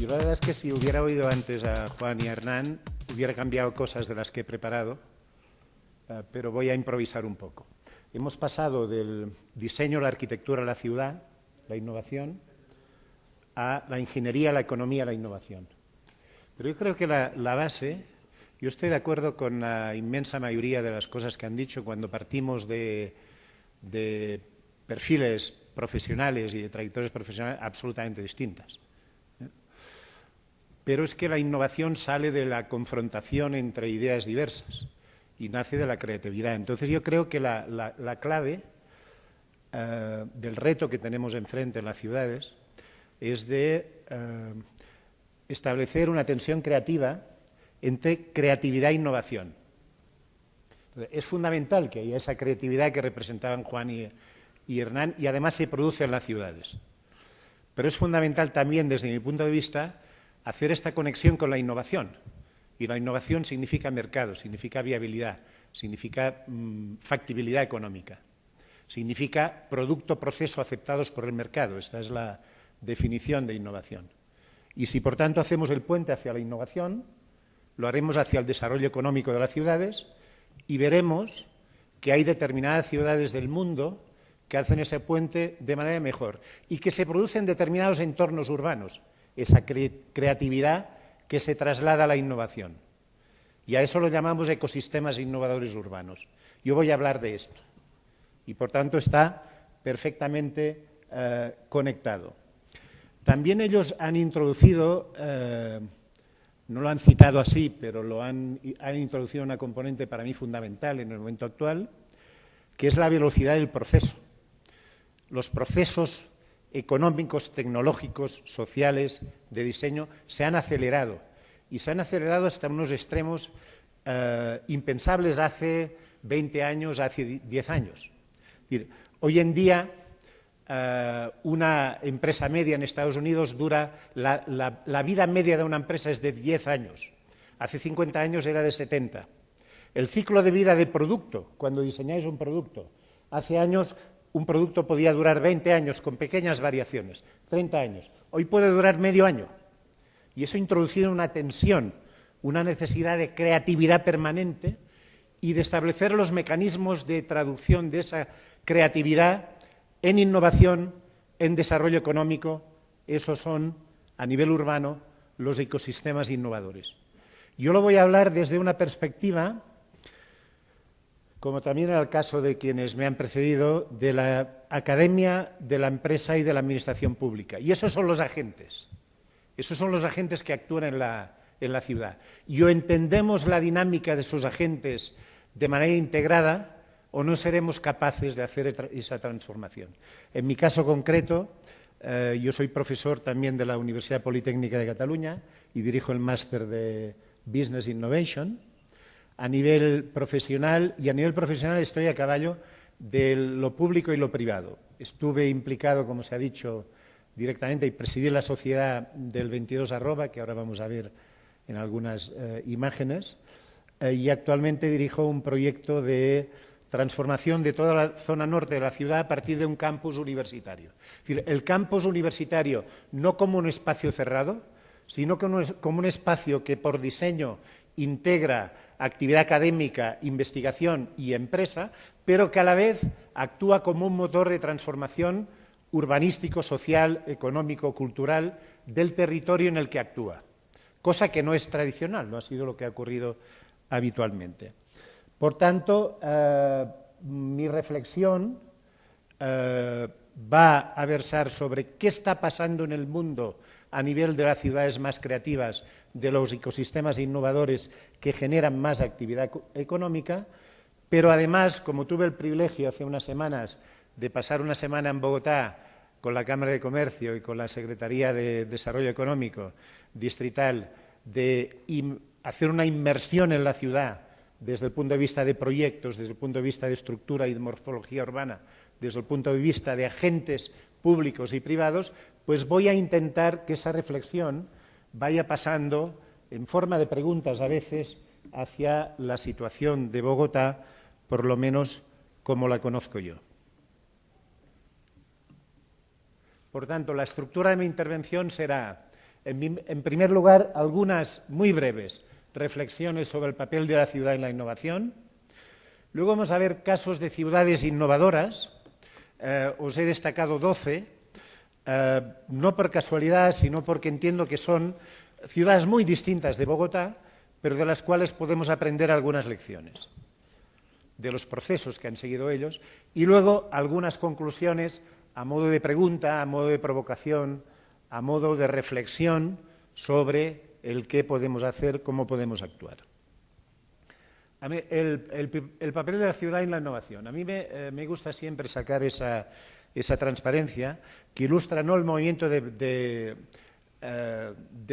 Yo la verdad es que si hubiera oído antes a Juan y a Hernán, hubiera cambiado cosas de las que he preparado, pero voy a improvisar un poco. Hemos pasado del diseño, la arquitectura, la ciudad, la innovación, a la ingeniería, la economía, la innovación. Pero yo creo que la base, yo estoy de acuerdo con la inmensa mayoría de las cosas que han dicho cuando partimos de perfiles profesionales y de trayectorias profesionales absolutamente distintas. Pero es que la innovación sale de la confrontación entre ideas diversas y nace de la creatividad. Entonces yo creo que la clave del reto que tenemos enfrente en las ciudades es de establecer una tensión creativa entre creatividad e innovación. Entonces, es fundamental que haya esa creatividad que representaban Juan y Hernán y además se produce en las ciudades. Pero es fundamental también, desde mi punto de vista, hacer esta conexión con la innovación. Y la innovación significa mercado, significa viabilidad, significa factibilidad económica, significa producto-proceso aceptados por el mercado. Esta es la definición de innovación. Y si, por tanto, hacemos el puente hacia la innovación, lo haremos hacia el desarrollo económico de las ciudades y veremos que hay determinadas ciudades del mundo que hacen ese puente de manera mejor y que se produce en determinados entornos urbanos, esa creatividad que se traslada a la innovación. Y a eso lo llamamos ecosistemas innovadores urbanos. Yo voy a hablar de esto y, por tanto, está perfectamente conectado. También ellos han introducido, no lo han citado así, pero han introducido una componente para mí fundamental en el momento actual, que es la velocidad del proceso. Los procesos económicos, tecnológicos, sociales, de diseño, se han acelerado. Y se han acelerado hasta unos extremos impensables hace 20 años, hace 10 años. Es decir, hoy en día, una empresa media en Estados Unidos dura, la vida media de una empresa es de 10 años. Hace 50 años era de 70. El ciclo de vida de producto, cuando diseñáis un producto, hace años un producto podía durar 20 años con pequeñas variaciones, 30 años. Hoy puede durar medio año. Y eso ha introducido una tensión, una necesidad de creatividad permanente y de establecer los mecanismos de traducción de esa creatividad en innovación, en desarrollo económico. Esos son, a nivel urbano, los ecosistemas innovadores. Yo lo voy a hablar desde una perspectiva, como también era el caso de quienes me han precedido, de la academia, de la empresa y de la administración pública. Y esos son los agentes. Esos son los agentes que actúan en la ciudad. Y o entendemos la dinámica de esos agentes de manera integrada o no seremos capaces de hacer esa transformación. En mi caso concreto, yo soy profesor también de la Universidad Politécnica de Cataluña y dirijo el máster de Business Innovation. A nivel profesional estoy a caballo de lo público y lo privado. Estuve implicado, como se ha dicho, directamente y presidí la sociedad del 22@, que ahora vamos a ver en algunas imágenes, y actualmente dirijo un proyecto de transformación de toda la zona norte de la ciudad a partir de un campus universitario. Es decir, el campus universitario no como un espacio cerrado, sino como un espacio que por diseño integra actividad académica, investigación y empresa, pero que a la vez actúa como un motor de transformación urbanístico, social, económico, cultural del territorio en el que actúa, cosa que no es tradicional, no ha sido lo que ha ocurrido habitualmente. Por tanto, mi reflexión va a versar sobre qué está pasando en el mundo a nivel de las ciudades más creativas, de los ecosistemas innovadores que generan más actividad económica, pero además, como tuve el privilegio hace unas semanas de pasar una semana en Bogotá con la Cámara de Comercio y con la Secretaría de Desarrollo Económico distrital, de hacer una inmersión en la ciudad desde el punto de vista de proyectos, desde el punto de vista de estructura y de morfología urbana, desde el punto de vista de agentes públicos y privados, pues voy a intentar que esa reflexión vaya pasando en forma de preguntas a veces hacia la situación de Bogotá, por lo menos como la conozco yo. Por tanto, la estructura de mi intervención será En primer lugar, algunas muy breves reflexiones sobre el papel de la ciudad en la innovación. Luego vamos a ver casos de ciudades innovadoras. Os he destacado 12, no por casualidad, sino porque entiendo que son ciudades muy distintas de Bogotá, pero de las cuales podemos aprender algunas lecciones, de los procesos que han seguido ellos, y luego algunas conclusiones a modo de pregunta, a modo de provocación, a modo de reflexión sobre el qué podemos hacer, cómo podemos actuar. El papel de la ciudad en la innovación. A mí me gusta siempre sacar esa transparencia que ilustra no el movimiento de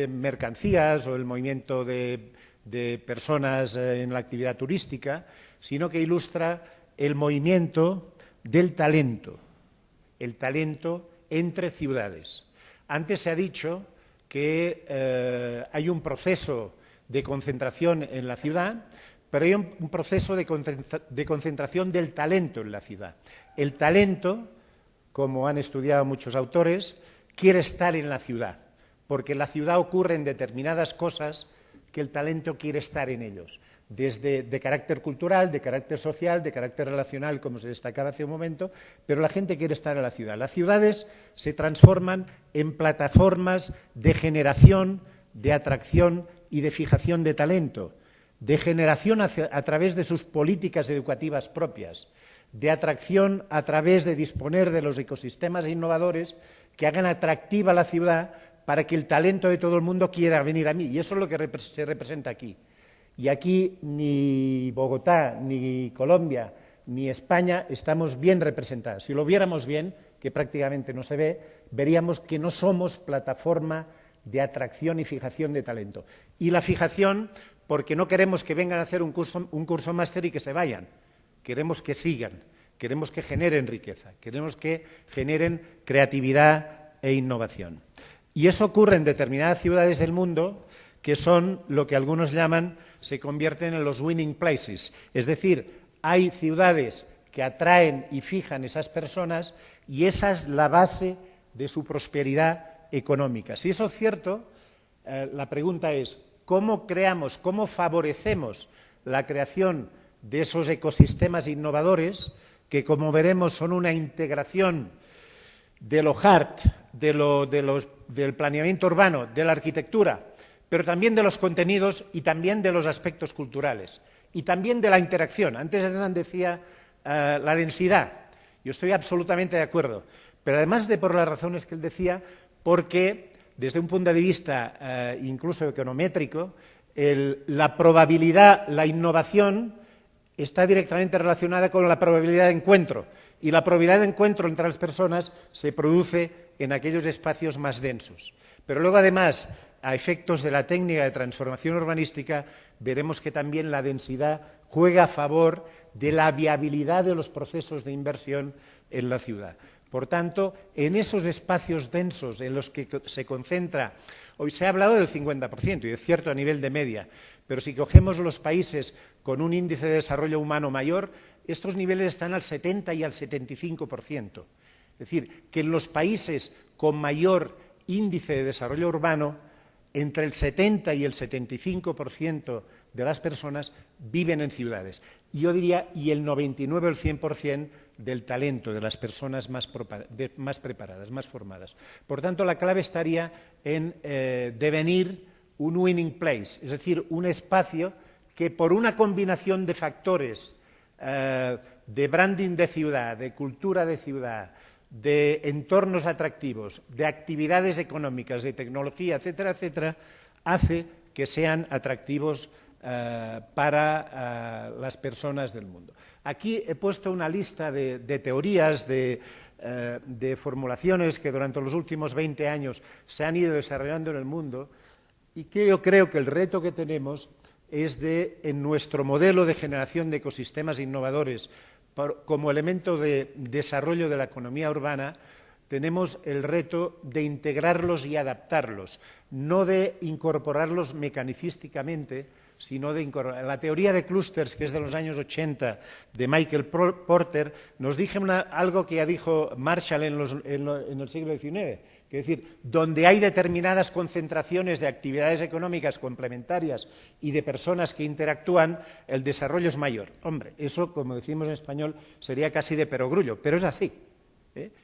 mercancías o el movimiento de personas en la actividad turística, sino que ilustra el movimiento del talento, el talento entre ciudades. Antes se ha dicho que hay un proceso de concentración en la ciudad, pero hay un proceso de concentración del talento en la ciudad. El talento, como han estudiado muchos autores, quiere estar en la ciudad, porque en la ciudad ocurren determinadas cosas que el talento quiere estar en ellos, desde de carácter cultural, de carácter social, de carácter relacional, como se destacaba hace un momento, pero la gente quiere estar en la ciudad. Las ciudades se transforman en plataformas de generación, de atracción y de fijación de talento, de generación a través de sus políticas educativas propias, de atracción a través de disponer de los ecosistemas innovadores que hagan atractiva la ciudad para que el talento de todo el mundo quiera venir a mí. Y eso es lo que se representa aquí. Y aquí ni Bogotá, ni Colombia, ni España estamos bien representadas. Si lo viéramos bien, que prácticamente no se ve, veríamos que no somos plataforma de atracción y fijación de talento. Y la fijación, porque no queremos que vengan a hacer un curso máster y que se vayan. Queremos que sigan, queremos que generen riqueza, queremos que generen creatividad e innovación. Y eso ocurre en determinadas ciudades del mundo que son lo que algunos llaman, se convierten en los winning places. Es decir, hay ciudades que atraen y fijan esas personas y esa es la base de su prosperidad económica. Si eso es cierto, la pregunta es, ¿cómo creamos, cómo favorecemos la creación de esos ecosistemas innovadores que, como veremos, son una integración de lo hard, del planeamiento urbano, de la arquitectura, pero también de los contenidos y también de los aspectos culturales y también de la interacción? Antes Hernán decía la densidad. Yo estoy absolutamente de acuerdo, pero además de por las razones que él decía, porque desde un punto de vista incluso econométrico, la probabilidad, la innovación está directamente relacionada con la probabilidad de encuentro, y la probabilidad de encuentro entre las personas se produce en aquellos espacios más densos. Pero luego, además, a efectos de la técnica de transformación urbanística, veremos que también la densidad juega a favor de la viabilidad de los procesos de inversión en la ciudad. Por tanto, en esos espacios densos en los que se concentra, hoy se ha hablado del 50%, y es cierto a nivel de media, pero si cogemos los países con un índice de desarrollo humano mayor, estos niveles están al 70 y al 75%. Es decir, que en los países con mayor índice de desarrollo urbano, entre el 70 y el 75% de las personas viven en ciudades. Y yo diría, y el 99 o el 100% del talento de las personas más preparadas, más formadas. Por tanto, la clave estaría en devenir un winning place, es decir, un espacio que por una combinación de factores de branding de ciudad, de cultura de ciudad, de entornos atractivos, de actividades económicas, de tecnología, etcétera, etcétera, hace que sean atractivos para las personas del mundo. Aquí he puesto una lista de teorías, de formulaciones que durante los últimos 20 años se han ido desarrollando en el mundo y que yo creo que el reto que tenemos es en nuestro modelo de generación de ecosistemas innovadores como elemento de desarrollo de la economía urbana, tenemos el reto de integrarlos y adaptarlos, no de incorporarlos mecanicísticamente, sino de incorporar. La teoría de clústeres, que es de los años 80, de Michael Porter, nos dice algo que ya dijo Marshall en el siglo XIX, que es decir, donde hay determinadas concentraciones de actividades económicas complementarias y de personas que interactúan, el desarrollo es mayor. Hombre, eso, como decimos en español, sería casi de perogrullo, pero es así.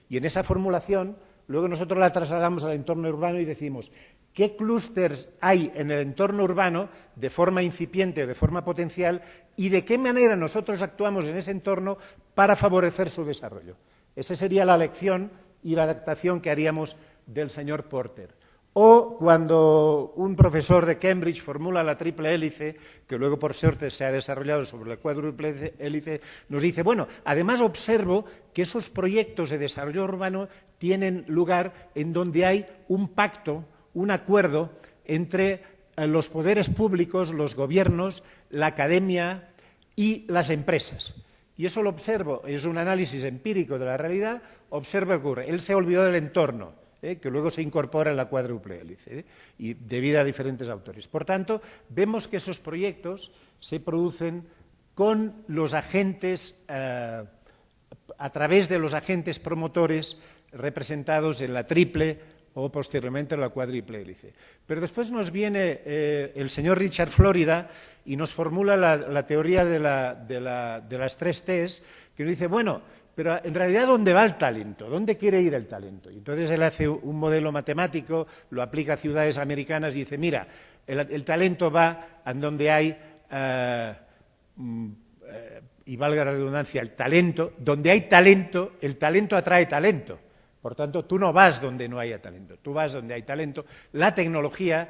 Y en esa formulación, luego nosotros la trasladamos al entorno urbano y decimos, ¿qué clústeres hay en el entorno urbano de forma incipiente o de forma potencial y de qué manera nosotros actuamos en ese entorno para favorecer su desarrollo? Esa sería la lección y la adaptación que haríamos del señor Porter. O cuando un profesor de Cambridge formula la triple hélice, que luego por suerte se ha desarrollado sobre la cuádruple hélice, nos dice, bueno, además observo que esos proyectos de desarrollo urbano tienen lugar en donde hay un pacto, un acuerdo entre los poderes públicos, los gobiernos, la academia y las empresas. Y eso lo observo, es un análisis empírico de la realidad, observo que ocurre. Él se olvidó del entorno, que luego se incorpora en la cuádruple hélice, y debido a diferentes autores. Por tanto, vemos que esos proyectos se producen con los agentes, a través de los agentes promotores representados en la triple o posteriormente en la cuádruple hélice. Pero después nos viene el señor Richard Florida y nos formula la teoría de las 3 T's, que nos dice, bueno, pero en realidad, ¿dónde va el talento? ¿Dónde quiere ir el talento? Y entonces él hace un modelo matemático, lo aplica a ciudades americanas y dice, mira, el talento va a donde hay, y valga la redundancia, el talento, donde hay talento, el talento atrae talento. Por tanto, tú no vas donde no haya talento, tú vas donde hay talento. La tecnología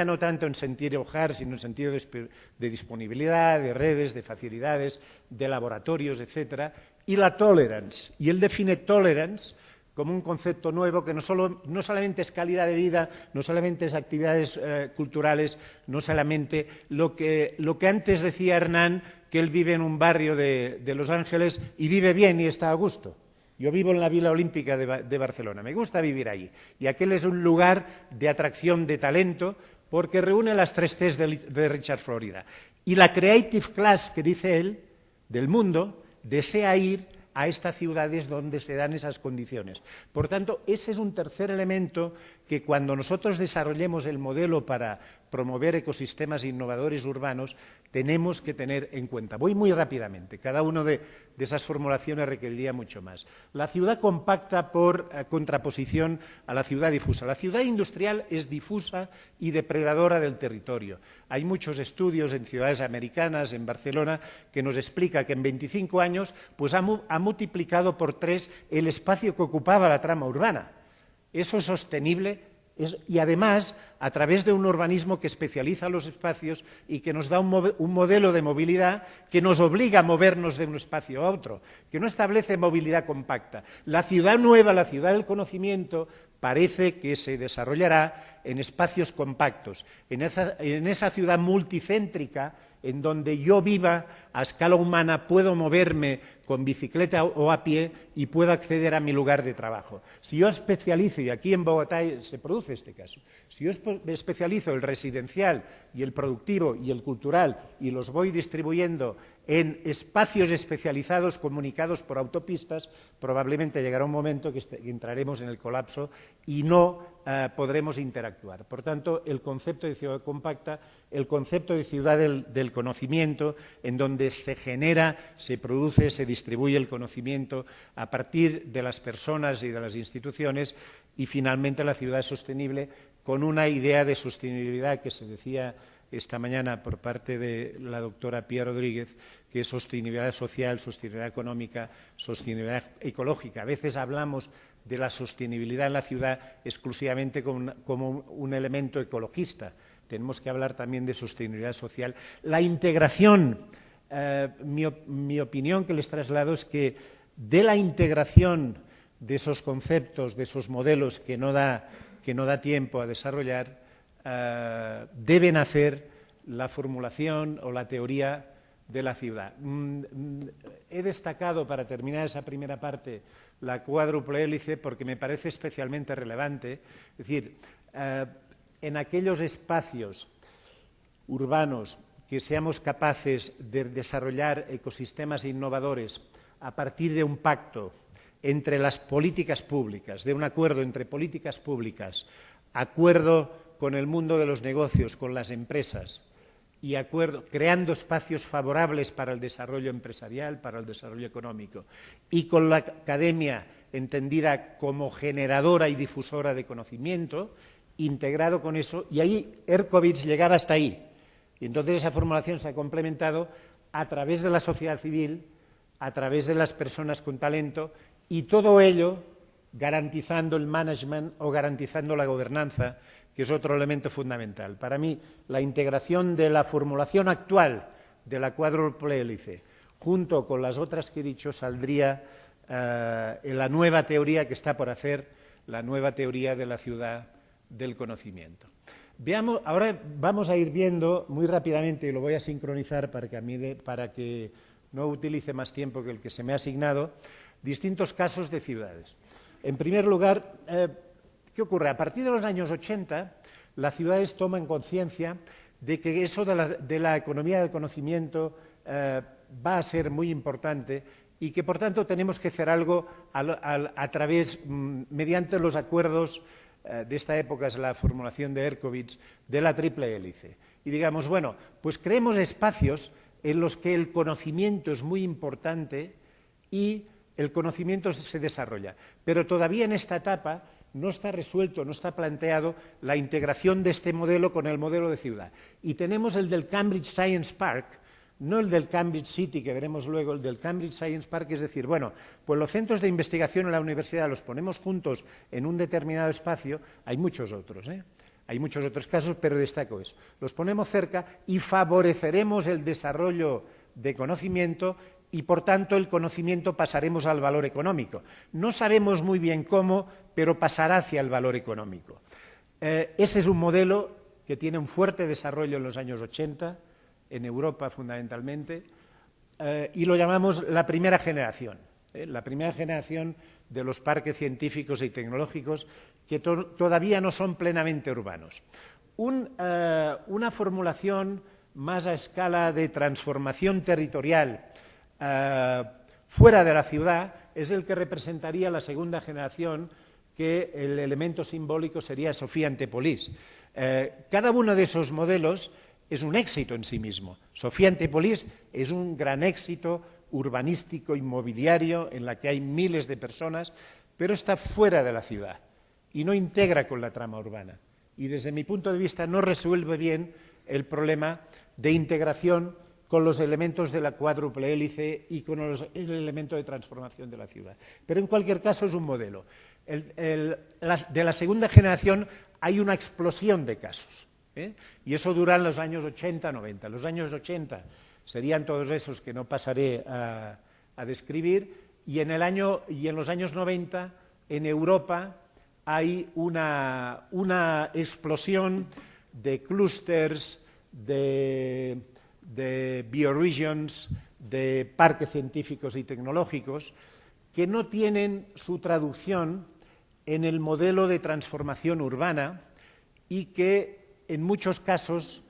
no tanto en sentido hogar, sino en sentido de disponibilidad, de redes, de facilidades, de laboratorios, etcétera, y la tolerance. Y él define tolerance como un concepto nuevo que no solamente es calidad de vida, no solamente es actividades culturales, no solamente lo que antes decía Hernán, que él vive en un barrio de Los Ángeles y vive bien y está a gusto. Yo vivo en la Vila Olímpica de Barcelona, me gusta vivir allí. Y aquel es un lugar de atracción de talento porque reúne las 3 T's de Richard Florida. Y la creative class, que dice él, del mundo, desea ir a estas ciudades donde se dan esas condiciones. Por tanto, ese es un tercer elemento que cuando nosotros desarrollemos el modelo para promover ecosistemas innovadores urbanos, tenemos que tener en cuenta. Voy muy rápidamente, cada una de esas formulaciones requeriría mucho más. La ciudad compacta por contraposición a la ciudad difusa. La ciudad industrial es difusa y depredadora del territorio. Hay muchos estudios en ciudades americanas, en Barcelona, que nos explica que en 25 años pues ha multiplicado por 3 el espacio que ocupaba la trama urbana. Eso es sostenible y además a través de un urbanismo que especializa los espacios y que nos da un modelo de movilidad que nos obliga a movernos de un espacio a otro, que no establece movilidad compacta. La ciudad nueva, la ciudad del conocimiento, parece que se desarrollará en espacios compactos, en esa ciudad multicéntrica en donde yo viva a escala humana, puedo moverme con bicicleta o a pie y puedo acceder a mi lugar de trabajo. Si yo especializo, y aquí en Bogotá se produce este caso, si yo especializo el residencial y el productivo y el cultural y los voy distribuyendo en espacios especializados comunicados por autopistas, probablemente llegará un momento que entraremos en el colapso y no podremos interactuar. Por tanto, el concepto de ciudad compacta, el concepto de ciudad del conocimiento, en donde se genera, se produce, se distribuye el conocimiento a partir de las personas y de las instituciones, y finalmente la ciudad sostenible con una idea de sostenibilidad que se decía esta mañana por parte de la doctora Pía Rodríguez, que es sostenibilidad social, sostenibilidad económica, sostenibilidad ecológica. A veces hablamos de la sostenibilidad en la ciudad exclusivamente como un elemento ecologista. Tenemos que hablar también de sostenibilidad social. La integración, mi opinión que les traslado es que de la integración de esos conceptos, de esos modelos que no da tiempo a desarrollar, debe nacer la formulación o la teoría de la ciudad. He destacado, para terminar esa primera parte, la cuádruple hélice porque me parece especialmente relevante. Es decir, en aquellos espacios, urbanos, que seamos capaces de desarrollar ecosistemas innovadores a partir de un pacto entre las políticas públicas, de un acuerdo entre políticas públicas, acuerdo con el mundo de los negocios, con las empresas, y acuerdo, creando espacios favorables para el desarrollo empresarial, para el desarrollo económico, y con la academia entendida como generadora y difusora de conocimiento, integrado con eso, y ahí Erkovich llegaba hasta ahí. Y entonces esa formulación se ha complementado a través de la sociedad civil, a través de las personas con talento, y todo ello garantizando el management o garantizando la gobernanza, que es otro elemento fundamental. Para mí, la integración de la formulación actual de la cuádruple hélice, junto con las otras que he dicho, saldría en la nueva teoría que está por hacer, la nueva teoría de la ciudad del conocimiento. Veamos, ahora vamos a ir viendo muy rápidamente, y lo voy a sincronizar para que no utilice más tiempo que el que se me ha asignado, distintos casos de ciudades. En primer lugar, ¿qué ocurre? A partir de los años 80, las ciudades toman conciencia de que eso de la economía del conocimiento va a ser muy importante y que, por tanto, tenemos que hacer algo mediante los acuerdos de esta época, es la formulación de Erkovich, de la triple hélice. Y digamos, bueno, pues creemos espacios en los que el conocimiento es muy importante y el conocimiento se desarrolla. Pero todavía en esta etapa no está resuelto, no está planteado la integración de este modelo con el modelo de ciudad. Y tenemos el del Cambridge Science Park, no el del Cambridge City, que veremos luego, el del Cambridge Science Park, es decir, bueno, pues los centros de investigación en la universidad los ponemos juntos en un determinado espacio, hay muchos otros, hay muchos otros casos, pero destaco eso. Los ponemos cerca y favoreceremos el desarrollo de conocimiento y, por tanto, el conocimiento pasaremos al valor económico. No sabemos muy bien cómo, pero pasará hacia el valor económico. Ese es un modelo que tiene un fuerte desarrollo en los años 80, en Europa fundamentalmente, y lo llamamos la primera generación de los parques científicos y tecnológicos que todavía no son plenamente urbanos. Una formulación más a escala de transformación territorial fuera de la ciudad es el que representaría la segunda generación, que el elemento simbólico sería Sofía Antepolis. Cada uno de esos modelos es un éxito en sí mismo. Sofía Antepolis es un gran éxito urbanístico, inmobiliario, en la que hay miles de personas, pero está fuera de la ciudad y no integra con la trama urbana. Y desde mi punto de vista no resuelve bien el problema de integración con los elementos de la cuádruple hélice y con el elemento de transformación de la ciudad. Pero en cualquier caso es un modelo. De la segunda generación hay una explosión de casos. Y eso dura en los años 80-90. Los años 80 serían todos esos que no pasaré a describir, y en los años 90 en Europa hay una explosión de clústeres, de bioregions, de parques científicos y tecnológicos que no tienen su traducción en el modelo de transformación urbana y que en muchos casos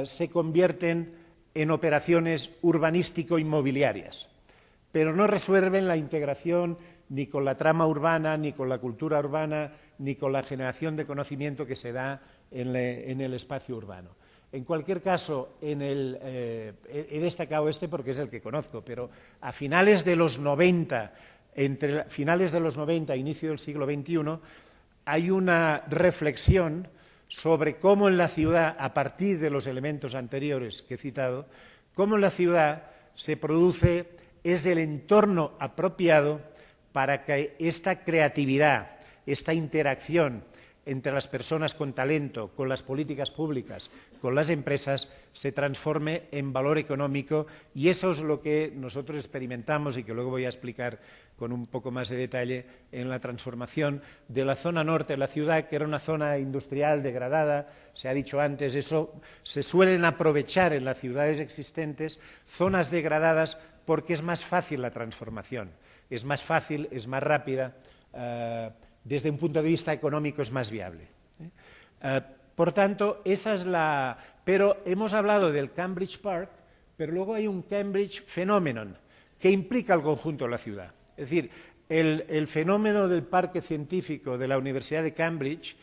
se convierten en operaciones urbanístico-inmobiliarias, pero no resuelven la integración ni con la trama urbana, ni con la cultura urbana, ni con la generación de conocimiento que se da en el espacio urbano. En cualquier caso, he destacado este porque es el que conozco, pero a finales de los 90, entre finales de los 90 e inicio del siglo XXI, hay una reflexión sobre cómo en la ciudad, a partir de los elementos anteriores que he citado, cómo en la ciudad se produce, es el entorno apropiado para que esta creatividad, esta interacción entre las personas con talento, con las políticas públicas, con las empresas, se transforme en valor económico, y eso es lo que nosotros experimentamos y que luego voy a explicar con un poco más de detalle en la transformación de la zona norte de la ciudad, que era una zona industrial degradada, se ha dicho antes, eso se suelen aprovechar en las ciudades existentes, zonas degradadas, porque es más fácil la transformación, es más fácil, es más rápida, desde un punto de vista económico es más viable. Por tanto, esa es la... Pero hemos hablado del Cambridge Park, pero luego hay un Cambridge Phenomenon que implica al conjunto de la ciudad. Es decir, el fenómeno del parque científico de la Universidad de Cambridge,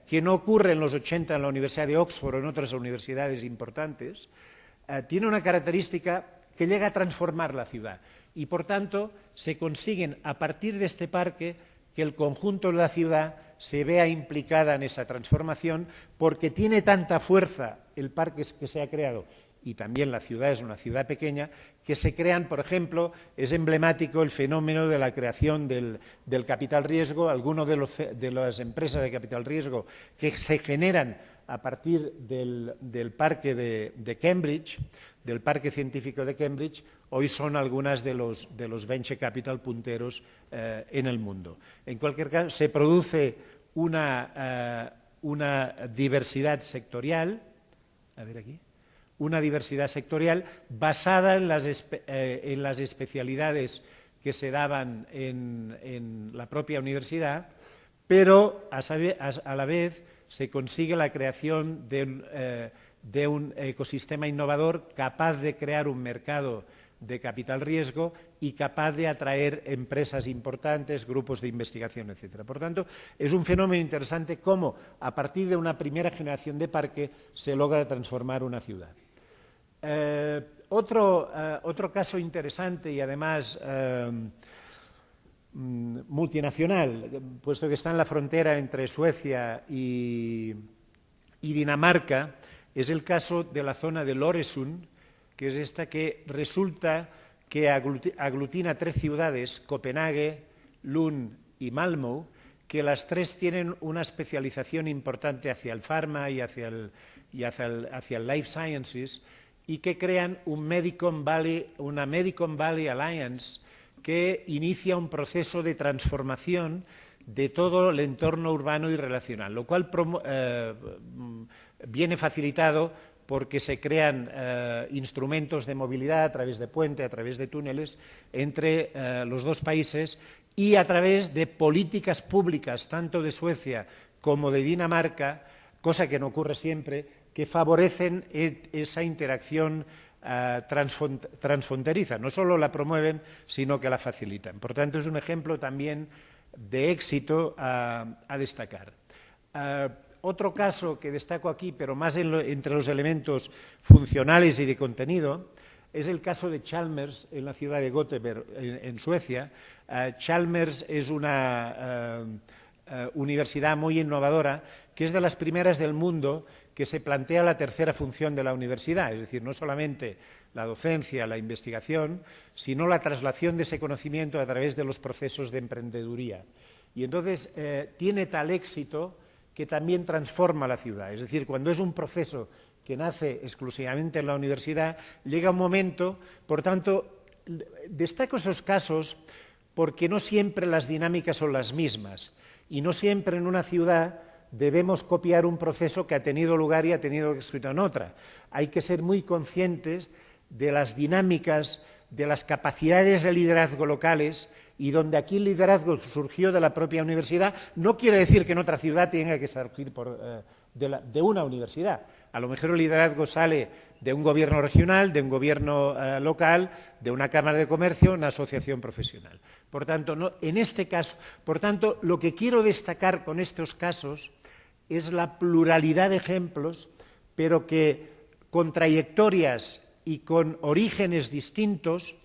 que no ocurre en los 80 en la Universidad de Oxford o en otras universidades importantes, tiene una característica que llega a transformar la ciudad. Y, por tanto, se consiguen, a partir de este parque, que el conjunto de la ciudad se vea implicada en esa transformación, porque tiene tanta fuerza el parque que se ha creado, y también la ciudad es una ciudad pequeña, que se crean, por ejemplo, es emblemático el fenómeno de la creación del capital riesgo, algunos de las empresas de capital riesgo que se generan a partir del parque de Cambridge, del parque científico de Cambridge, hoy son algunas de los venture capital punteros en el mundo. En cualquier caso, se produce una diversidad sectorial, a ver aquí, una diversidad sectorial basada en las especialidades que se daban en la propia universidad, pero a la vez se consigue la creación de un ecosistema innovador capaz de crear un mercado de capital riesgo y capaz de atraer empresas importantes, grupos de investigación, etcétera. Por tanto, es un fenómeno interesante cómo, a partir de una primera generación de parque, se logra transformar una ciudad. Otro caso interesante y además multinacional, puesto que está en la frontera entre Suecia y Dinamarca, es el caso de la zona de Øresund, que es esta que resulta que aglutina 3 ciudades, Copenhague, Lund y Malmö, que las 3 tienen una especialización importante hacia el pharma y hacia el life sciences, y que crean una Medicon Valley Alliance que inicia un proceso de transformación de todo el entorno urbano y relacional, lo cual viene facilitado porque se crean instrumentos de movilidad a través de puente, a través de túneles entre los dos países y a través de políticas públicas, tanto de Suecia como de Dinamarca, cosa que no ocurre siempre, que favorecen esa interacción transfronteriza. No solo la promueven, sino que la facilitan. Por tanto, es un ejemplo también de éxito a destacar. Otro caso que destaco aquí, pero más entre los elementos funcionales y de contenido, es el caso de Chalmers en la ciudad de Göteborg, en Suecia. Chalmers es una universidad muy innovadora, que es de las primeras del mundo que se plantea la tercera función de la universidad, es decir, no solamente la docencia, la investigación, sino la traslación de ese conocimiento a través de los procesos de emprendeduría. Y entonces tiene tal éxito que también transforma la ciudad. Es decir, cuando es un proceso que nace exclusivamente en la universidad, llega un momento, por tanto, destaco esos casos porque no siempre las dinámicas son las mismas y no siempre en una ciudad debemos copiar un proceso que ha tenido lugar y ha tenido éxito en otra. Hay que ser muy conscientes de las dinámicas, de las capacidades de liderazgo locales, y donde aquí el liderazgo surgió de la propia universidad, no quiere decir que en otra ciudad tenga que surgir de una universidad. A lo mejor el liderazgo sale de un gobierno regional, de un gobierno local, de una cámara de comercio, una asociación profesional. Por tanto, en este caso, lo que quiero destacar con estos casos es la pluralidad de ejemplos, pero que con trayectorias y con orígenes distintos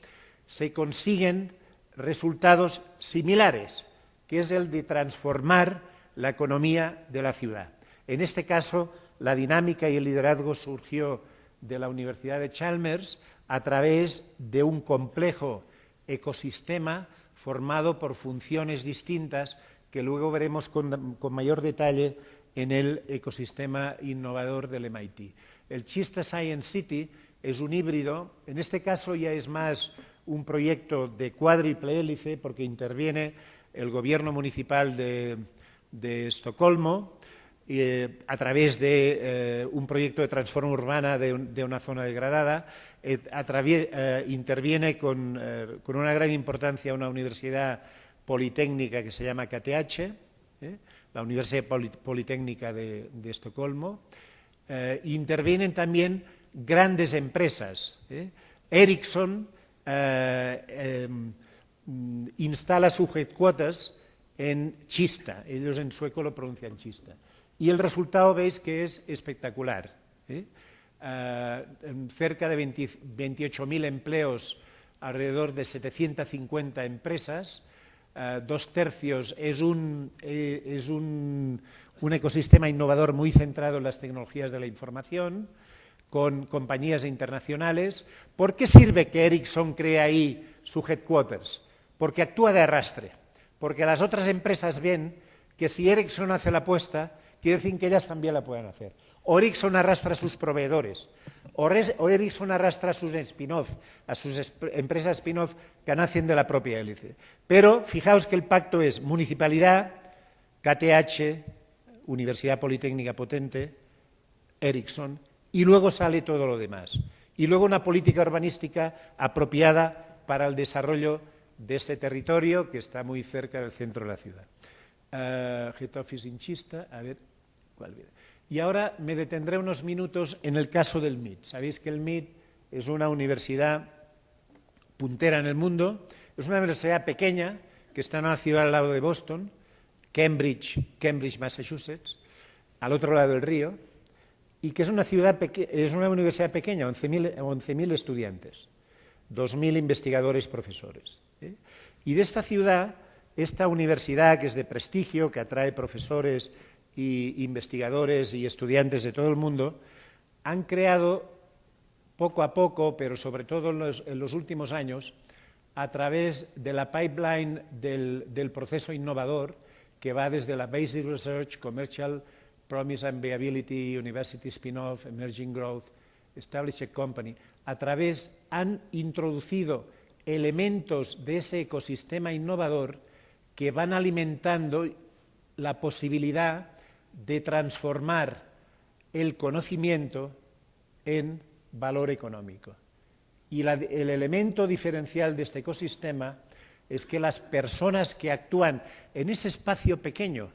se consiguen resultados similares, que es el de transformar la economía de la ciudad. En este caso, la dinámica y el liderazgo surgió de la Universidad de Chalmers a través de un complejo ecosistema formado por funciones distintas que luego veremos con mayor detalle en el ecosistema innovador del MIT. El Chista Science City es un híbrido, en este caso ya es más un proyecto de cuádruple hélice porque interviene el gobierno municipal de Estocolmo a través de un proyecto de transformación urbana de una zona degradada, interviene con una gran importancia una universidad politécnica que se llama KTH, la Universidad Politécnica de Estocolmo. Intervienen también grandes empresas. Ericsson instala su headquarters en Chista, ellos en sueco lo pronuncian Chista. Y el resultado veis que es espectacular. Cerca de 28.000 empleos, alrededor de 750 empresas, 2/3 es un ecosistema innovador muy centrado en las tecnologías de la información, con compañías internacionales. ¿Por qué sirve que Ericsson cree ahí su headquarters? Porque actúa de arrastre, porque las otras empresas ven que si Ericsson hace la apuesta, quiere decir que ellas también la pueden hacer. O Ericsson arrastra a sus proveedores, o Ericsson arrastra a sus spin-off, a sus empresas spin-off que nacen de la propia hélice. Pero fijaos que el pacto es municipalidad, KTH, Universidad Politécnica Potente, Ericsson, y luego sale todo lo demás. Y luego una política urbanística apropiada para el desarrollo de este territorio que está muy cerca del centro de la ciudad. Head Office in Chista, a ver cuál viene. Y ahora me detendré unos minutos en el caso del MIT. Sabéis que el MIT es una universidad puntera en el mundo, es una universidad pequeña que está en una ciudad al lado de Boston, Cambridge, Massachusetts, al otro lado del río, y que es una universidad pequeña, 11.000 estudiantes, 2.000 investigadores profesores. Y de esta ciudad, esta universidad que es de prestigio, que atrae profesores y investigadores y estudiantes de todo el mundo, han creado poco a poco, pero sobre todo en los últimos años, a través de la pipeline del proceso innovador que va desde la Basic Research, Commercial Promise and Viability, University Spin-off, Emerging Growth, Established Company, han introducido elementos de ese ecosistema innovador que van alimentando la posibilidad de transformar el conocimiento en valor económico. Y el elemento diferencial de este ecosistema es que las personas que actúan en ese espacio pequeño,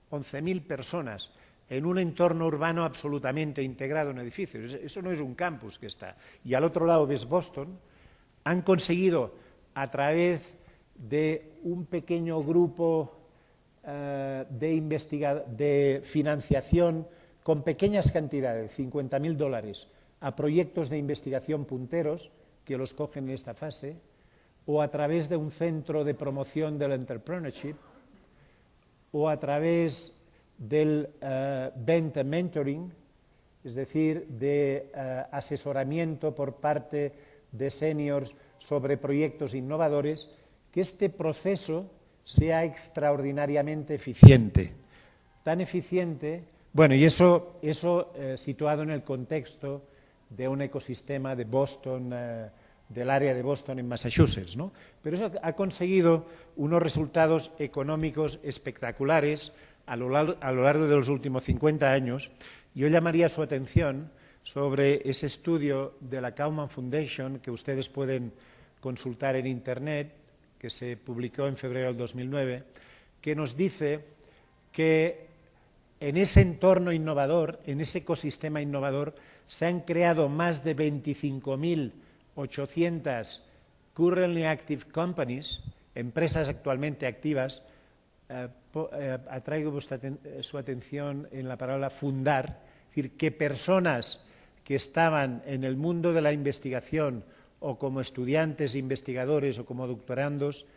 11.000 personas, en un entorno urbano absolutamente integrado en edificios, eso no es un campus que está. Y al otro lado ves Boston, han conseguido a través de un pequeño grupo de financiación con pequeñas cantidades, $50.000, a proyectos de investigación punteros que los cogen en esta fase, o a través de un centro de promoción del entrepreneurship, o a través del venture mentoring, es decir, de asesoramiento por parte de seniors sobre proyectos innovadores, que este proceso sea extraordinariamente eficiente. Tan eficiente, bueno, y eso situado en el contexto de un ecosistema de Boston, del área de Boston en Massachusetts, ¿no? Pero eso ha conseguido unos resultados económicos espectaculares a lo largo de los últimos 50 años. Yo llamaría su atención sobre ese estudio de la Kauffman Foundation, que ustedes pueden consultar en Internet, que se publicó en febrero del 2009, que nos dice que en ese entorno innovador, en ese ecosistema innovador, se han creado más de 25.800 currently active companies, empresas actualmente activas. Atraigo su atención en la palabra fundar, es decir, que personas que estaban en el mundo de la investigación o como estudiantes, investigadores o como doctorandos,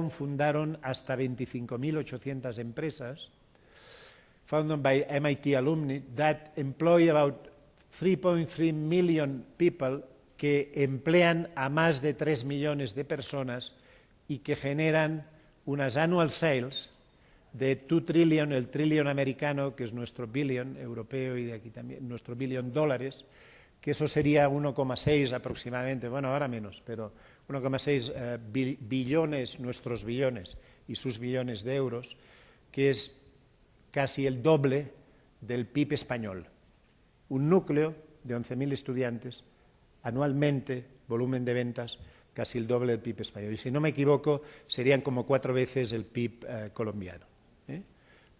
fundaron hasta 25.800 empresas, founded by MIT alumni, that employ about 3.3 million people, que emplean a más de 3 millones de personas y que generan unas annual sales de 2 trillion, el trillion americano, que es nuestro billion europeo y de aquí también, nuestro billion dólares, que eso sería 1,6 aproximadamente, bueno, ahora menos, pero 1,6 billones, nuestros billones y sus billones de euros, que es casi el doble del PIB español. Un núcleo de 11.000 estudiantes, anualmente, volumen de ventas, casi el doble del PIB español. Y si no me equivoco, serían como 4 veces el PIB colombiano.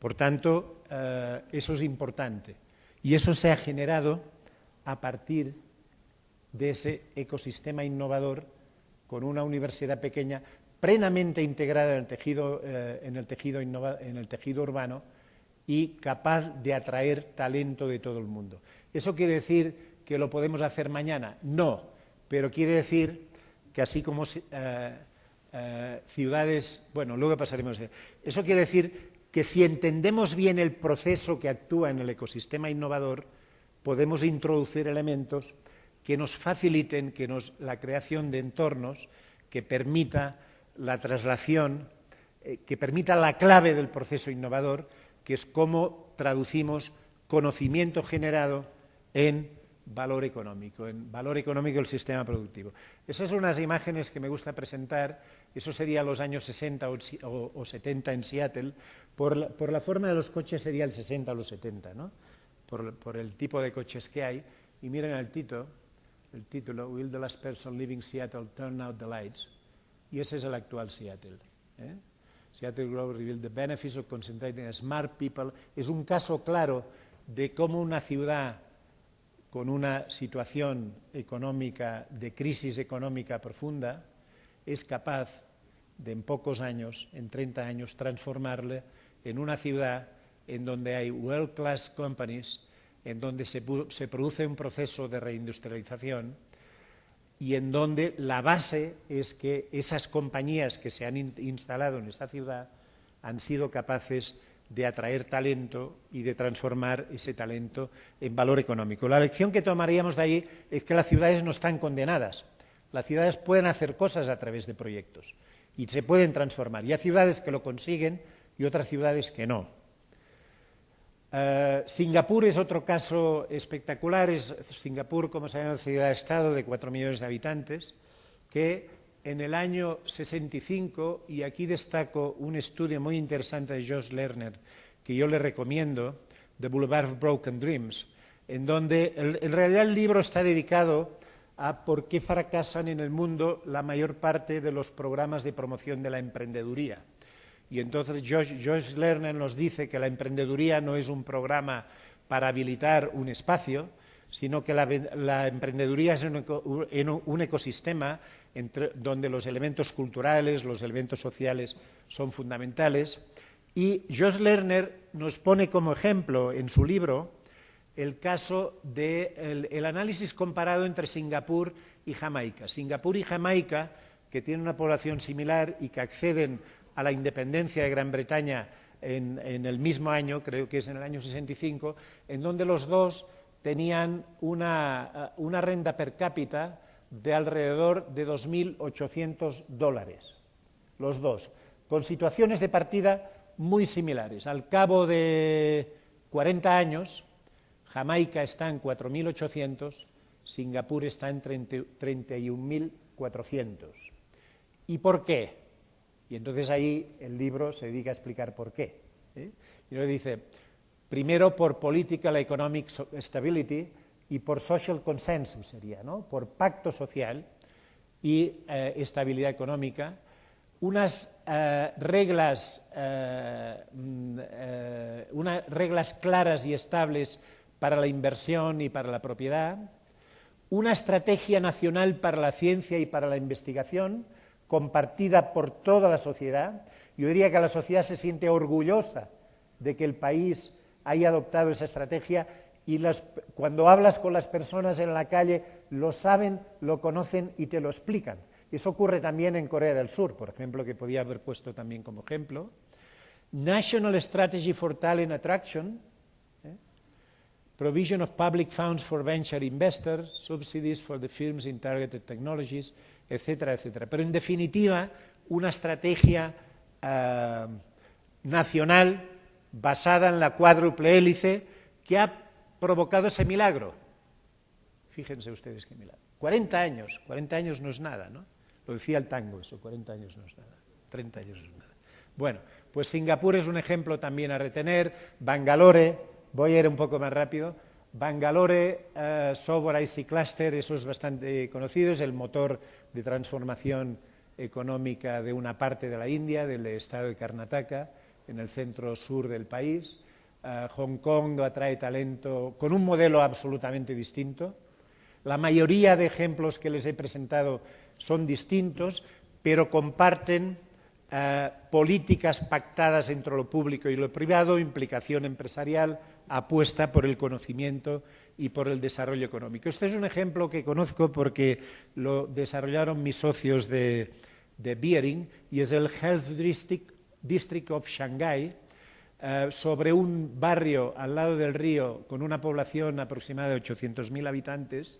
Por tanto, eso es importante. Y eso se ha generado a partir de ese ecosistema innovador con una universidad pequeña plenamente integrada en el tejido urbano y capaz de atraer talento de todo el mundo. ¿Eso quiere decir que lo podemos hacer mañana? No, pero quiere decir que así como ciudades... Bueno, luego pasaremos. Eso quiere decir que si entendemos bien el proceso que actúa en el ecosistema innovador, podemos introducir elementos que nos faciliten la creación de entornos que permita la traslación, que permita la clave del proceso innovador, que es cómo traducimos conocimiento generado en valor económico del sistema productivo. Esas son unas imágenes que me gusta presentar. Eso sería los años 60 o 70 en Seattle. Por la forma de los coches sería el 60 o los 70, ¿no? Por el tipo de coches que hay. Y miren el título, Will the last person living Seattle turn out the lights? Y ese es el actual Seattle. Seattle Globe revealed the benefits of concentrating smart people. Es un caso claro de cómo una ciudad con una situación económica, de crisis económica profunda, es capaz de en pocos años, en 30 años, transformarla en una ciudad en donde hay world-class companies, en donde se produce un proceso de reindustrialización y en donde la base es que esas compañías que se han instalado en esa ciudad han sido capaces de atraer talento y de transformar ese talento en valor económico. La lección que tomaríamos de ahí es que las ciudades no están condenadas. Las ciudades pueden hacer cosas a través de proyectos y se pueden transformar. Y hay ciudades que lo consiguen y otras ciudades que no. Singapur es otro caso espectacular. Singapur, como saben, es una ciudad-estado de 4 millones de habitantes, que en el año 65, y aquí destaco un estudio muy interesante de Josh Lerner, que yo le recomiendo, The Boulevard of Broken Dreams, en donde en realidad el libro está dedicado a por qué fracasan en el mundo la mayor parte de los programas de promoción de la emprendeduría. Y entonces Josh Lerner nos dice que la emprendeduría no es un programa para habilitar un espacio, sino que la emprendeduría es un ecosistema donde los elementos culturales, los elementos sociales son fundamentales. Y Josh Lerner nos pone como ejemplo en su libro el caso del análisis comparado entre Singapur y Jamaica. Singapur y Jamaica, que tienen una población similar y que acceden a la independencia de Gran Bretaña en el mismo año, creo que es en el año 65, en donde los dos tenían una renta per cápita de alrededor de $2.800, los dos, con situaciones de partida muy similares. Al cabo de 40 años, Jamaica está en 4.800, Singapur está en 31.400. ¿Y por qué? Y entonces ahí el libro se dedica a explicar por qué. Y lo dice, primero por Political Economic Stability y por Social Consensus sería, ¿no? Por pacto social y estabilidad económica, unas reglas claras y estables para la inversión y para la propiedad, una estrategia nacional para la ciencia y para la investigación, compartida por toda la sociedad. Yo diría que la sociedad se siente orgullosa de que el país haya adoptado esa estrategia y cuando hablas con las personas en la calle lo saben, lo conocen y te lo explican. Eso ocurre también en Corea del Sur, por ejemplo, que podía haber puesto también como ejemplo. National Strategy for Talent Attraction, provision of public funds for venture investors, subsidies for the firms in targeted technologies, etcétera, etcétera. Pero en definitiva, una estrategia nacional basada en la cuádruple hélice que ha provocado ese milagro. Fíjense ustedes qué milagro. 40 años no es nada, ¿no? Lo decía el tango, eso, 40 años no es nada, 30 años no es nada. Bueno, pues Singapur es un ejemplo también a retener. Bangalore, voy a ir un poco más rápido. Bangalore Software IC Cluster, eso es bastante conocido, es el motor de transformación económica de una parte de la India, del estado de Karnataka, en el centro sur del país. Hong Kong atrae talento con un modelo absolutamente distinto. La mayoría de ejemplos que les he presentado son distintos, pero comparten políticas pactadas entre lo público y lo privado, implicación empresarial, apuesta por el conocimiento y por el desarrollo económico. Este es un ejemplo que conozco porque lo desarrollaron mis socios de Beering, y es el Health District of Shanghai, sobre un barrio al lado del río con una población aproximada de 800.000 habitantes.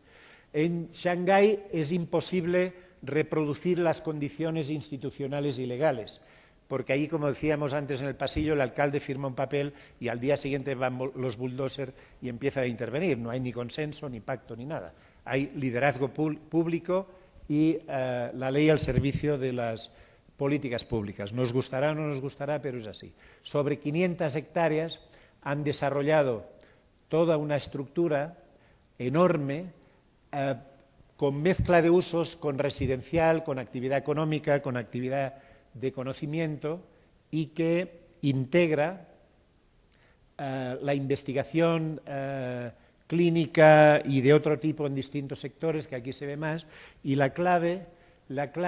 En Shanghái es imposible reproducir las condiciones institucionales y legales, porque ahí, como decíamos antes en el pasillo, el alcalde firma un papel y al día siguiente van los bulldozers y empiezan a intervenir. No hay ni consenso, ni pacto, ni nada. Hay liderazgo público y la ley al servicio de las políticas públicas. Nos gustará o no nos gustará, pero es así. Sobre 500 hectáreas han desarrollado toda una estructura enorme, con mezcla de usos, con residencial, con actividad económica, con actividad de conocimiento, y que integra la investigación clínica y de otro tipo en distintos sectores, que aquí se ve más, y la clave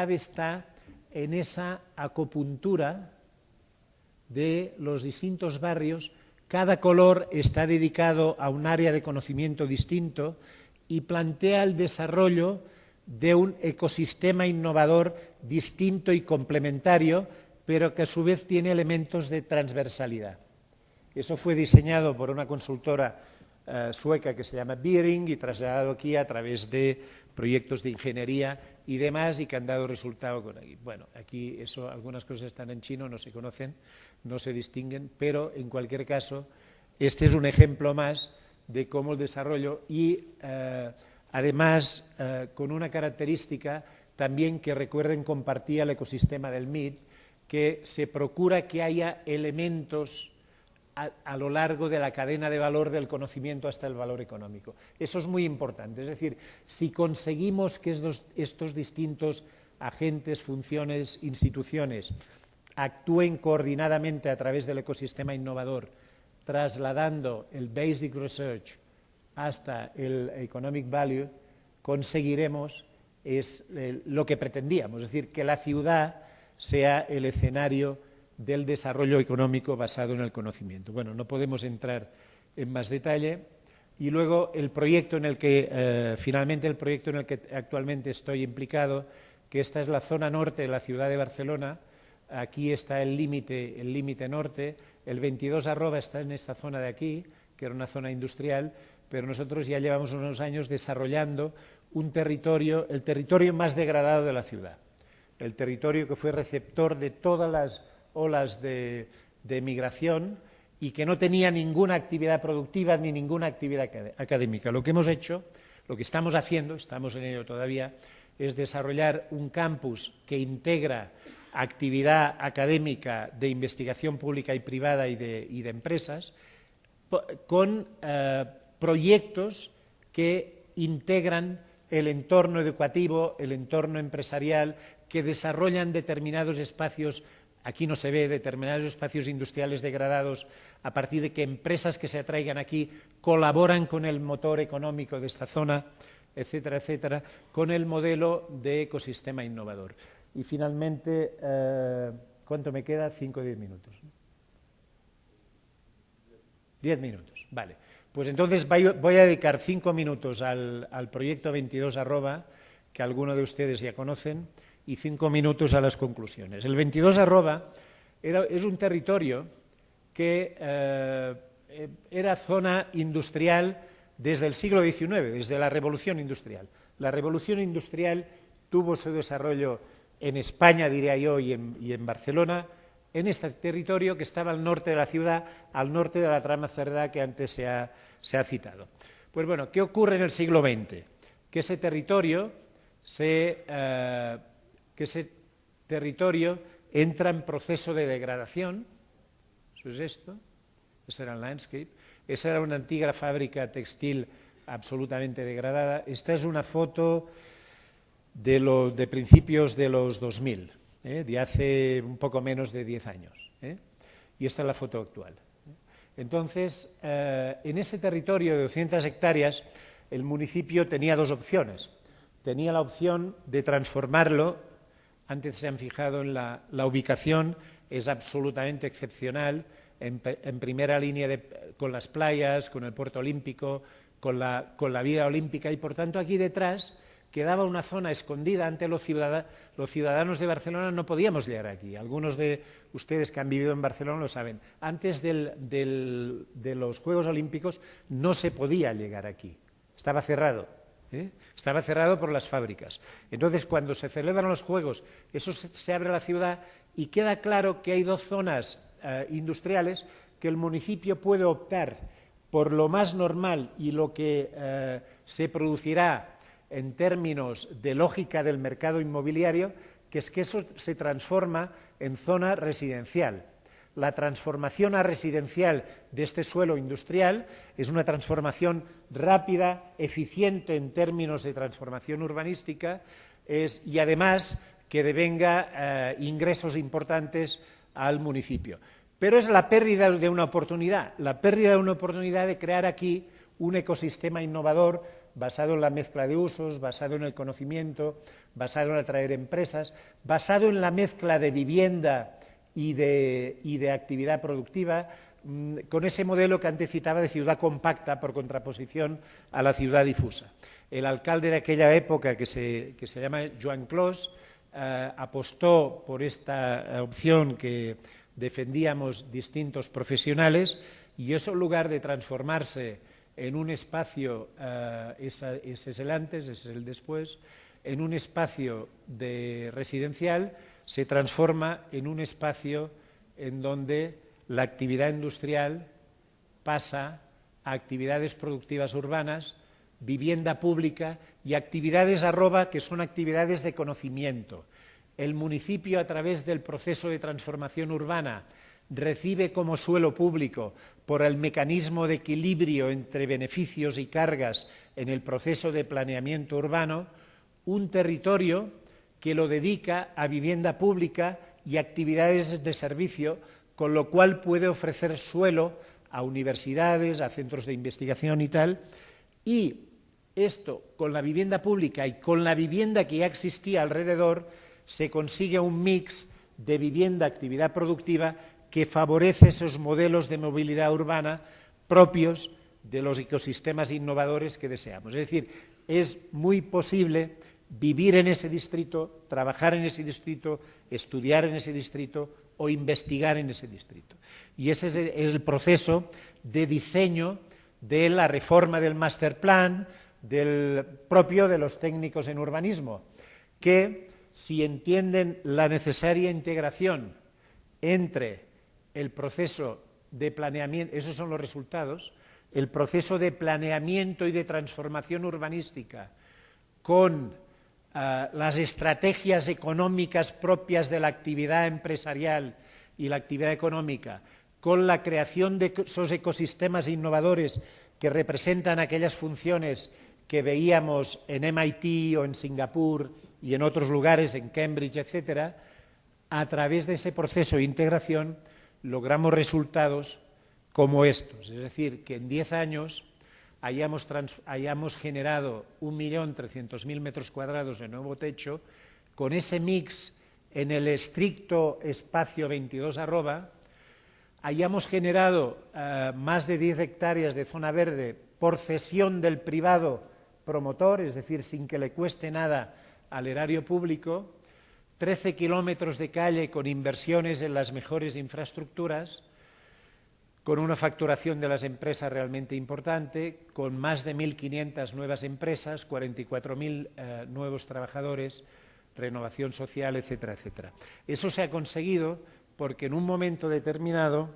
está en esa acupuntura de los distintos barrios. Cada color está dedicado a un área de conocimiento distinto y plantea el desarrollo de un ecosistema innovador distinto y complementario, pero que a su vez tiene elementos de transversalidad. Eso fue diseñado por una consultora sueca que se llama Beering y trasladado aquí a través de proyectos de ingeniería y demás, y que han dado resultado con aquí. Bueno, aquí eso, algunas cosas están en chino, no se conocen, no se distinguen, pero en cualquier caso, este es un ejemplo más de cómo el desarrollo y además con una característica también que recuerden compartía el ecosistema del MIT, que se procura que haya elementos a lo largo de la cadena de valor del conocimiento hasta el valor económico. Eso es muy importante. Es decir, si conseguimos que estos distintos agentes, funciones, instituciones actúen coordinadamente a través del ecosistema innovador, trasladando el basic research hasta el economic value, conseguiremos lo que pretendíamos, es decir, que la ciudad sea el escenario del desarrollo económico basado en el conocimiento. Bueno, no podemos entrar en más detalle. Y luego el proyecto en el que, finalmente el proyecto en el que actualmente estoy implicado, que esta es la zona norte de la ciudad de Barcelona. Aquí está el límite norte. El 22 está en esta zona de aquí, que era una zona industrial, pero nosotros ya llevamos unos años desarrollando un territorio, el territorio más degradado de la ciudad, el territorio que fue receptor de todas las olas de migración y que no tenía ninguna actividad productiva ni ninguna actividad académica. Lo que hemos hecho, lo que estamos haciendo, estamos en ello todavía, es desarrollar un campus que integra actividad académica de investigación pública y privada y de empresas, con proyectos que integran el entorno educativo, el entorno empresarial, que desarrollan determinados espacios. Aquí no se ve, determinados espacios industriales degradados, a partir de que empresas que se atraigan aquí colaboran con el motor económico de esta zona, etcétera, etcétera, con el modelo de ecosistema innovador. Y finalmente, ¿cuánto me queda? 5 o 10 minutos. 10 minutos, vale. Pues entonces voy a dedicar 5 minutos al proyecto 22 que algunos de ustedes ya conocen, y 5 minutos a las conclusiones. El 22 es un territorio que era zona industrial desde el siglo XIX, desde la Revolución Industrial. La Revolución Industrial tuvo su desarrollo en España, diría yo, y en Barcelona, en este territorio que estaba al norte de la ciudad, al norte de la trama Cerdá que antes se ha citado. Pues bueno, ¿qué ocurre en el siglo XX? Que ese territorio entra en proceso de degradación. Eso es esto, ese era el landscape, esa era una antigua fábrica textil absolutamente degradada. Esta es una foto de principios de los 2000, de hace un poco menos de 10 años. y esta es la foto actual. Entonces, en ese territorio de 200 hectáreas, el municipio tenía dos opciones. Tenía la opción de transformarlo, antes se han fijado en la ubicación, es absolutamente excepcional, en primera línea con las playas, con el puerto olímpico, con la vía olímpica, y por tanto aquí detrás quedaba una zona escondida ante los ciudadanos de Barcelona. No podíamos llegar aquí. Algunos de ustedes que han vivido en Barcelona lo saben. Antes de los Juegos Olímpicos no se podía llegar aquí. Estaba cerrado. Estaba cerrado por las fábricas. Entonces, cuando se celebran los Juegos, eso se abre a la ciudad y queda claro que hay dos zonas industriales que el municipio puede optar por lo más normal y lo que se producirá en términos de lógica del mercado inmobiliario, que es que eso se transforma en zona residencial. La transformación a residencial de este suelo industrial es una transformación rápida, eficiente en términos de transformación urbanística y además que devenga ingresos importantes al municipio. Pero es la pérdida de una oportunidad de crear aquí un ecosistema innovador basado en la mezcla de usos, basado en el conocimiento, basado en atraer empresas, basado en la mezcla de vivienda y de actividad productiva, con ese modelo que antes citaba de ciudad compacta por contraposición a la ciudad difusa. El alcalde de aquella época, que se llama Joan Clos, apostó por esta opción que defendíamos distintos profesionales, y eso, en lugar de transformarse en un espacio, ese es el antes, ese es el después, en un espacio residencial, se transforma en un espacio en donde la actividad industrial pasa a actividades productivas urbanas, vivienda pública y actividades que son actividades de conocimiento. El municipio, a través del proceso de transformación urbana, recibe como suelo público, por el mecanismo de equilibrio entre beneficios y cargas en el proceso de planeamiento urbano, un territorio que lo dedica a vivienda pública y actividades de servicio, con lo cual puede ofrecer suelo a universidades, a centros de investigación y tal, y esto, con la vivienda pública y con la vivienda que ya existía alrededor, se consigue un mix de vivienda, actividad productiva, que favorece esos modelos de movilidad urbana propios de los ecosistemas innovadores que deseamos. Es decir, es muy posible vivir en ese distrito, trabajar en ese distrito, estudiar en ese distrito o investigar en ese distrito. Y ese es el proceso de diseño de la reforma del master plan, propio de los técnicos en urbanismo, que, si entienden la necesaria integración entre el proceso de planeamiento, esos son los resultados, el proceso de planeamiento y de transformación urbanística con las estrategias económicas propias de la actividad empresarial y la actividad económica, con la creación de esos ecosistemas innovadores que representan aquellas funciones que veíamos en MIT o en Singapur y en otros lugares, en Cambridge, etcétera. A través de ese proceso de integración logramos resultados como estos, es decir, que en 10 años hayamos generado 1.300.000 metros cuadrados de nuevo techo, con ese mix en el estricto espacio 22 arroba, hayamos generado más de 10 hectáreas de zona verde por cesión del privado promotor, es decir, sin que le cueste nada al erario público, 13 kilómetros de calle con inversiones en las mejores infraestructuras, con una facturación de las empresas realmente importante, con más de 1.500 nuevas empresas, 44.000 nuevos trabajadores, renovación social, etcétera, etcétera. Eso se ha conseguido porque en un momento determinado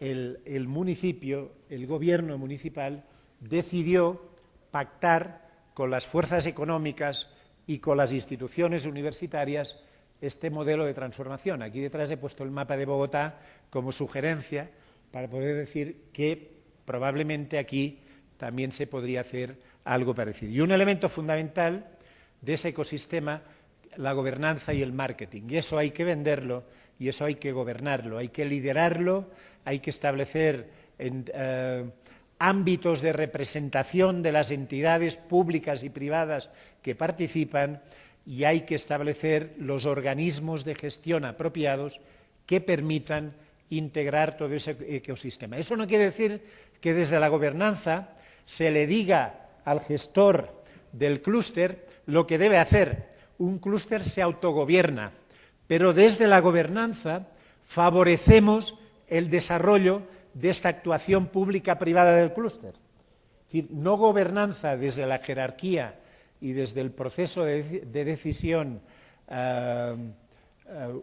el municipio, el gobierno municipal, decidió pactar con las fuerzas económicas y con las instituciones universitarias este modelo de transformación. Aquí detrás he puesto el mapa de Bogotá como sugerencia para poder decir que probablemente aquí también se podría hacer algo parecido. Y un elemento fundamental de ese ecosistema la gobernanza y el marketing. Y eso hay que venderlo y eso hay que gobernarlo, hay que liderarlo, hay que establecer ámbitos de representación de las entidades públicas y privadas que participan y hay que establecer los organismos de gestión apropiados que permitan integrar todo ese ecosistema. Eso no quiere decir que desde la gobernanza se le diga al gestor del clúster lo que debe hacer. Un clúster se autogobierna, pero desde la gobernanza favorecemos el desarrollo de esta actuación pública-privada del clúster. Es decir, no gobernanza desde la jerarquía y desde el proceso de decisión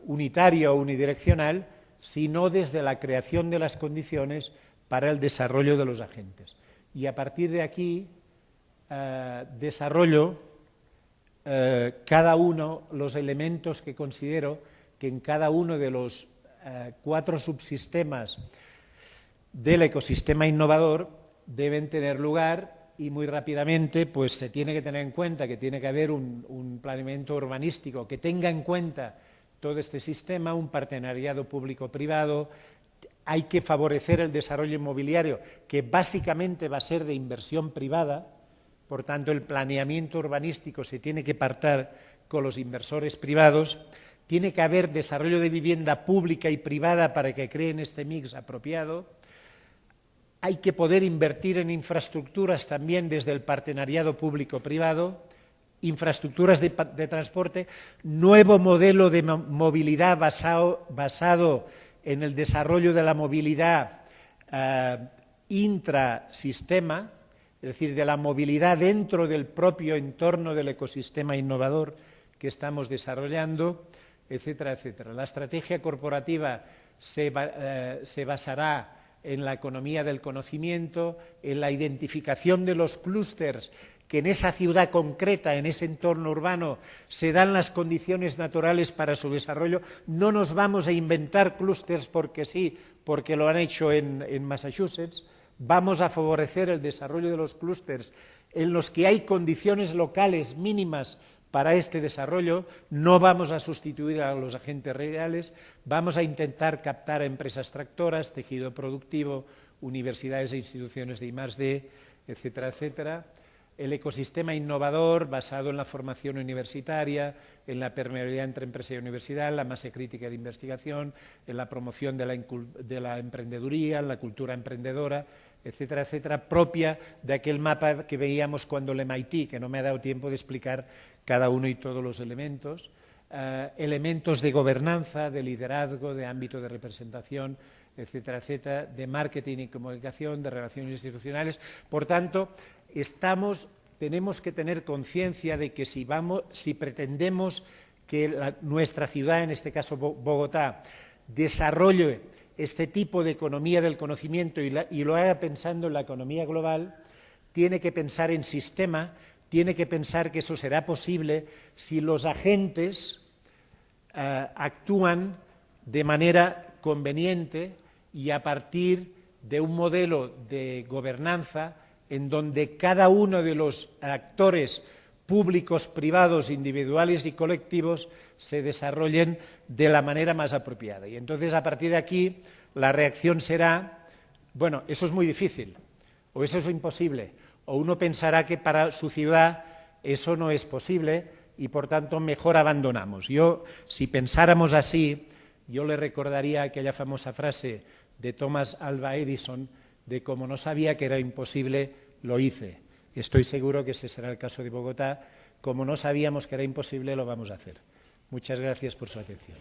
unitario o unidireccional, sino desde la creación de las condiciones para el desarrollo de los agentes. Y a partir de aquí desarrollo cada uno los elementos que considero que en cada uno de los 4 subsistemas del ecosistema innovador deben tener lugar y muy rápidamente pues se tiene que tener en cuenta que tiene que haber un planeamiento urbanístico que tenga en cuenta todo este sistema, un partenariado público-privado, hay que favorecer el desarrollo inmobiliario que básicamente va a ser de inversión privada, por tanto el planeamiento urbanístico se tiene que pactar con los inversores privados, tiene que haber desarrollo de vivienda pública y privada para que creen este mix apropiado, hay que poder invertir en infraestructuras también desde el partenariado público-privado, infraestructuras de transporte, nuevo modelo de movilidad basado en el desarrollo de la movilidad intrasistema, es decir, de la movilidad dentro del propio entorno del ecosistema innovador que estamos desarrollando, etcétera, etcétera. La estrategia corporativa se basará en la economía del conocimiento, en la identificación de los clústeres que en esa ciudad concreta, en ese entorno urbano, se dan las condiciones naturales para su desarrollo. No nos vamos a inventar clústeres porque sí, porque lo han hecho en Massachusetts. Vamos a favorecer el desarrollo de los clústeres en los que hay condiciones locales mínimas para este desarrollo. No vamos a sustituir a los agentes reales, vamos a intentar captar a empresas tractoras, tejido productivo, universidades e instituciones de I+D, etcétera, etcétera. El ecosistema innovador basado en la formación universitaria, en la permeabilidad entre empresa y universidad, en la masa crítica de investigación, en la promoción de la emprendeduría, en la cultura emprendedora, etcétera, etcétera, propia de aquel mapa que veíamos cuando el MIT, que no me ha dado tiempo de explicar cada uno y todos los elementos, elementos de gobernanza, de liderazgo, de ámbito de representación, etcétera, etcétera, de marketing y comunicación, de relaciones institucionales. Por tanto, tenemos que tener conciencia de que si pretendemos que nuestra ciudad, en este caso Bogotá, desarrolle este tipo de economía del conocimiento y lo haga pensando en la economía global, tiene que pensar en sistema, tiene que pensar que eso será posible si los agentes actúan de manera conveniente y a partir de un modelo de gobernanza en donde cada uno de los actores públicos, privados, individuales y colectivos se desarrollen de la manera más apropiada. Y entonces, a partir de aquí, la reacción será, bueno, eso es muy difícil, o eso es imposible, o uno pensará que para su ciudad eso no es posible y, por tanto, mejor abandonamos. Si pensáramos así, yo le recordaría aquella famosa frase de Thomas Alva Edison de como no sabía que era imposible, lo hice. Estoy seguro que ese será el caso de Bogotá. Como no sabíamos que era imposible, lo vamos a hacer. Muchas gracias por su atención.